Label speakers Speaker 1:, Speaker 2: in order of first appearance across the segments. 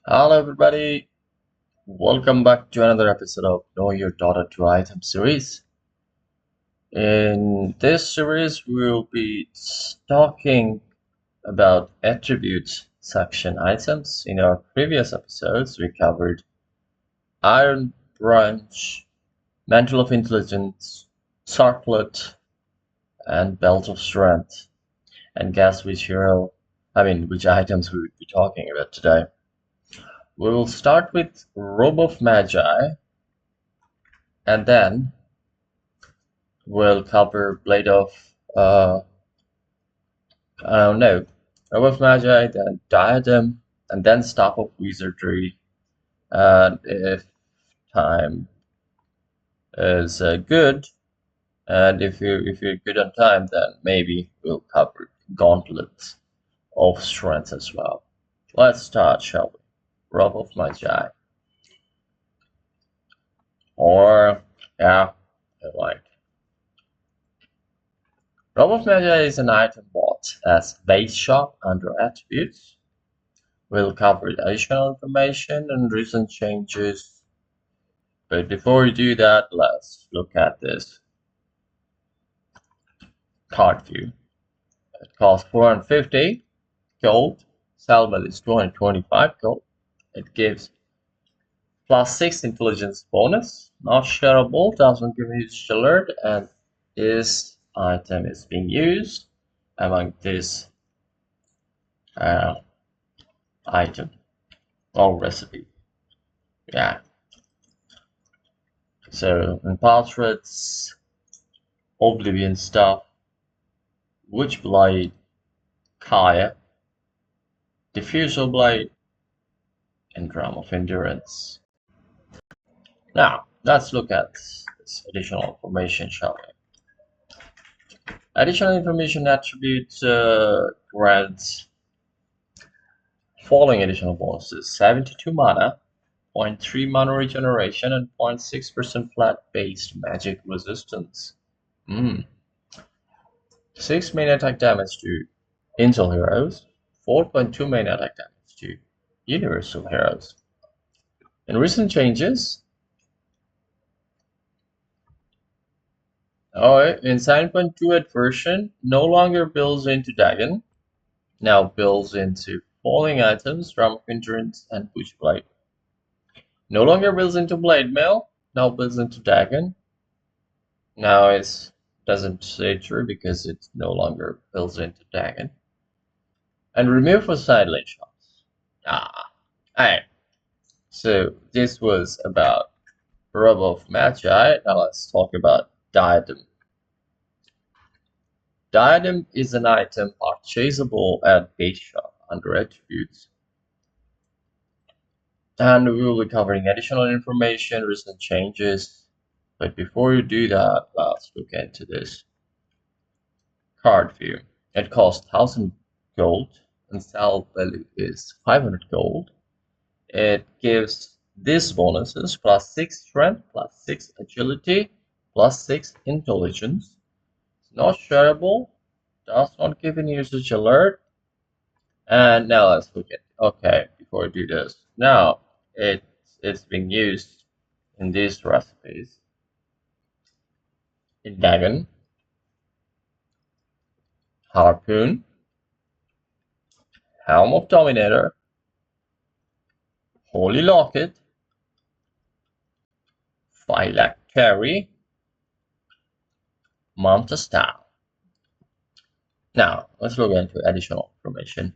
Speaker 1: Hello, everybody. Welcome back to another episode of Know Your Daughter to Item series. In this series, we'll be talking about attributes section items. In our previous episodes, we covered Iron Branch, Mantle of Intelligence, Circlet, and Belt of Strength. And guess which which items we would be talking about today. We will start with Robe of Magi, and then we'll cover Blade of no, Robe of Magi, then Diadem, and then Staff of Wizardry. And if time is good, and if you're good on time, then maybe we'll cover Gauntlets of Strength as well. Let's start, shall we? Robe of Magi. Or yeah, I like. Robe of Magi is an item bought as base shop under attributes. We'll cover additional information and recent changes. But before we do that, let's look at this card view. It costs 450 gold. Sell value is 225 gold. It gives +6 intelligence bonus. Not shareable, doesn't give you alert, and this item is being used among this item or recipe. Yeah. So in portraits, Oblivion stuff, Witchblade, Kaya, Diffusal Blade, and Drum of Endurance. Now, let's look at this additional information, shall we? Additional information attribute grants following additional bonuses: 72 mana, 0.3 mana regeneration, and 0.6% flat-based magic resistance. 6 main attack damage to Intel heroes, 4.2 main attack damage to Universal heroes. In recent changes, in 7.2 version, no longer builds into Dagon, now builds into falling items, Drum of Endurance, and Witchblade. No longer builds into Blade Mail, now builds into Dagon. Now it doesn't say true because it no longer builds into Dagon. And remove for side lane shots. Alright. So this was about Robe of Magi. Now let's talk about Diadem. Diadem is an item purchasable at base shop under attributes. And we will be covering additional information, recent changes. But before you do that, let's look into this card view. It costs 1000 gold and sell value is 500 gold. It gives these bonuses: +6 strength, +6 agility, +6 intelligence. It's not shareable, does not give an usage alert. And now let's look at, okay, before we do this, now it's being used in these recipes: in Dagon, Harpoon, Helm of Dominator, Holy Locket, Phylactery, Manta Style. Now, let's look into additional information.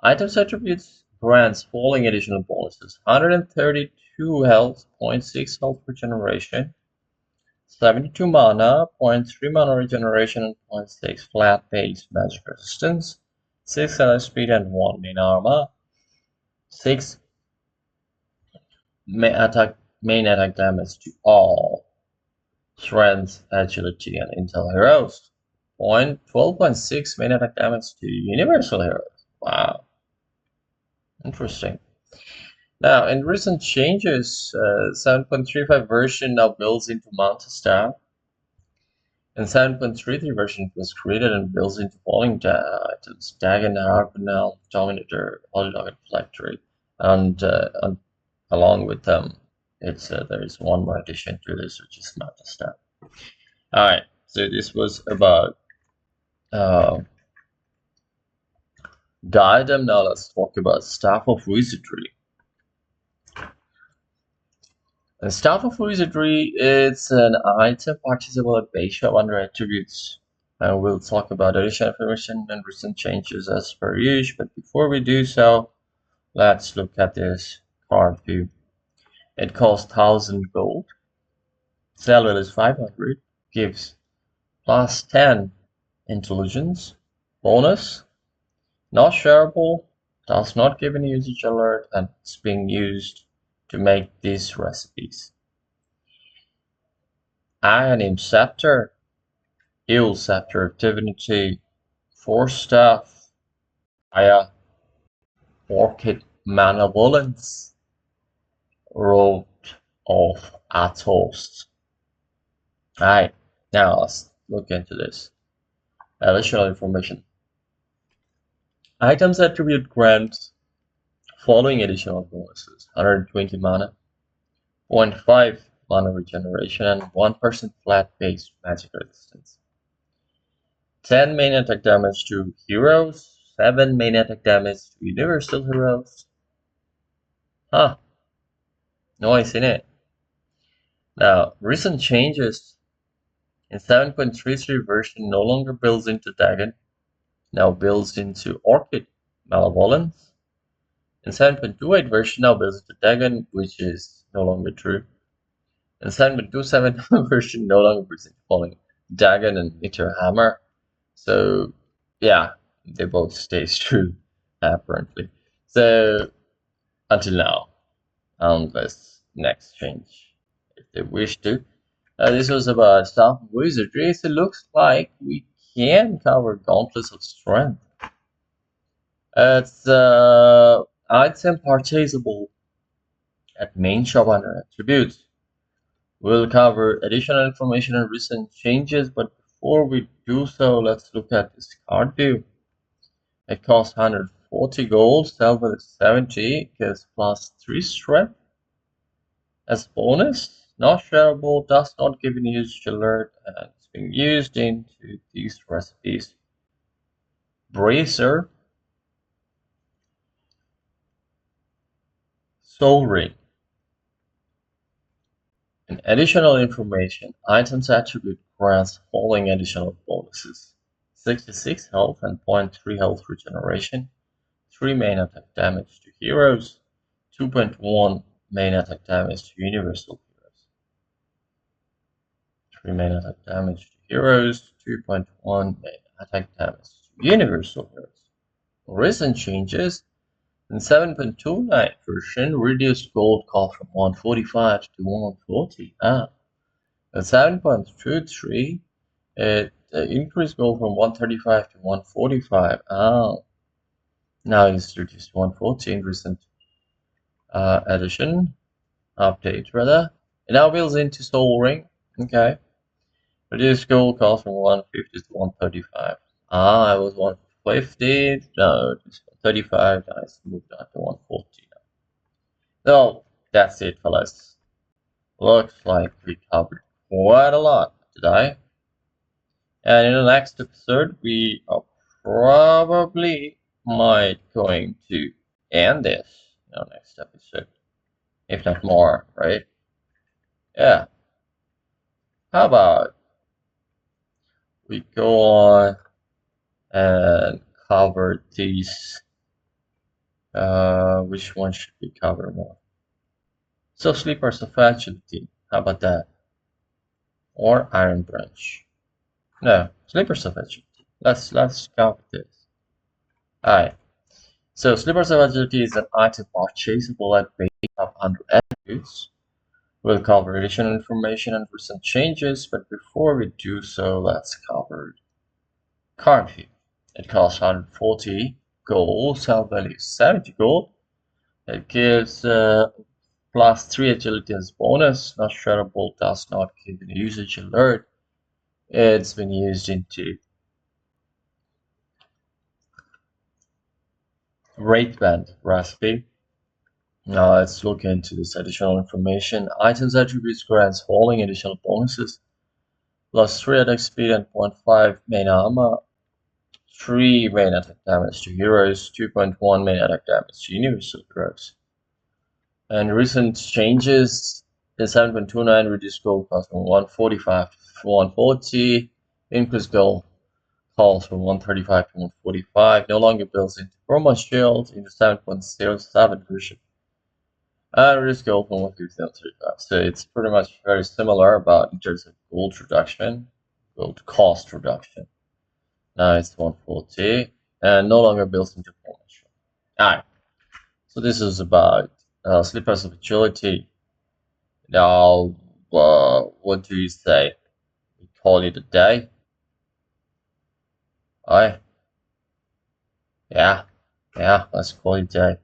Speaker 1: Items attributes grants following additional bonuses: 132 health, 0.6 health regeneration, 72 mana, 0.3 mana regeneration, and 0.6 flat-based magic resistance, 6 attack speed and 1 main armor, 6 main attack damage to all strength, agility, and intel heroes, 12.6 main attack damage to universal heroes. Wow. Interesting. Now, in recent changes, 7.35 version now builds into Manta Staff. In 7.33 version, it was created and builds into falling items: Dagon, Harpoon, Dominator, Holy Locket, Phylactery, and along with them, there is one more addition to this, which is meta staff. All right, so this was about the item. Now let's talk about staff of wizardry. And staff of wizardry, it's an item participle at base shop under attributes. And we'll talk about additional information and recent changes as per usual. But before we do so, let's look at this card view. It costs 1000 gold. Sell value is 500. Gives plus 10 intelligence. Bonus. Not shareable. Does not give any usage alert. And it's being used to make these recipes. Iron Scepter. Eel Scepter of Divinity. 4 staff. Fire. Orchid Malevolence. Road of Athos. Alright, now let's look into this. Additional information. Items attribute grants following additional bonuses: 120 mana, 0.5 mana regeneration, and 1% flat base magic resistance. 10 main attack damage to heroes, 7 main attack damage to universal heroes. Huh. Nice, innit? Now, recent changes. In 7.33 version, no longer builds into Dagon, now builds into Orchid Malevolence. In 7.28 version, now builds into Dagon, which is no longer true. In 7.27 version, no longer builds into following Dagon and Meteor Hammer. So, yeah, they both stays true, apparently. So, until now, unless next change, if they wish to. This was about Staff of Wizardry. So it looks like we can cover Gauntlets of Strength. It's item purchasable at main shop under attributes. We'll cover additional information and recent changes, but before we do so, let's look at this card view. It costs 140 gold, sell value 70, gives plus 3 strength. As bonus, not shareable, does not give any usage alert, and it's being used into these recipes. Bracer, Soul Ring. And additional information, items attribute grants following additional bonuses: 66 health and 0.3 health regeneration, 3 main attack damage to heroes, 2.1 main attack damage to universal heroes. 3 main attack damage to heroes, 2.1 main attack damage to universal heroes. Recent changes. In 7.29 version, reduced gold cost from 145 to 140. At 7.23, it increased gold from 135 to 145. Now it's reduced to 140 in recent addition, update rather. It now builds into Soul Ring. Okay. Reduced gold cost from 150 to 135. It was 150. No, it's 135. Nice. Moved on to 140 now. So that's it, fellas. Looks like we covered quite a lot today. And in the next episode, we are probably might going to end this in our next episode, if not more, right? Yeah. How about we go on and cover these? Which one should we cover more? So Sleepers of Agility, how about that? Or Iron Branch? No, Sleepers of Agility. Let's cover this. Alright. So Sleepers of Agility is an item purchasable at base of under attributes. We'll cover additional information and recent changes, but before we do so, let's cover card view. It costs 140 gold, sell value 70 gold. It gives plus 3 agility as bonus. Not shareable, does not give any usage alert. It's been used into Wraithband recipe. Now let's look into this additional information. Items attributes grants falling additional bonuses. Plus 3 attack speed and 0.5 main armor. 3 main attack damage to heroes. 2.1 main attack damage to universal heroes. And recent changes in 7.29 reduced gold cost from 145 to 140. Increased gold cost from 135 to 145. No longer builds into Chroma Shield in the 7.07 version. And reduced gold from 150 to 135. So it's pretty much very similar, but in terms of gold reduction, gold cost reduction. Now it's 140 and no longer builds into Chroma Shield. Alright, so this is about Slippers of Agility. Now, what do you say? We call it a day? Alright. Yeah, let's call it a day.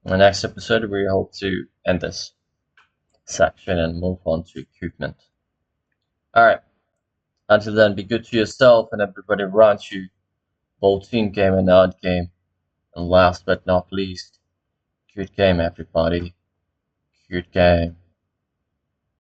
Speaker 1: In the next episode, we hope to end this section and move on to equipment. Alright. Until then, be good to yourself and everybody around you, both in game and out game. And last but not least, good game, everybody. Good game.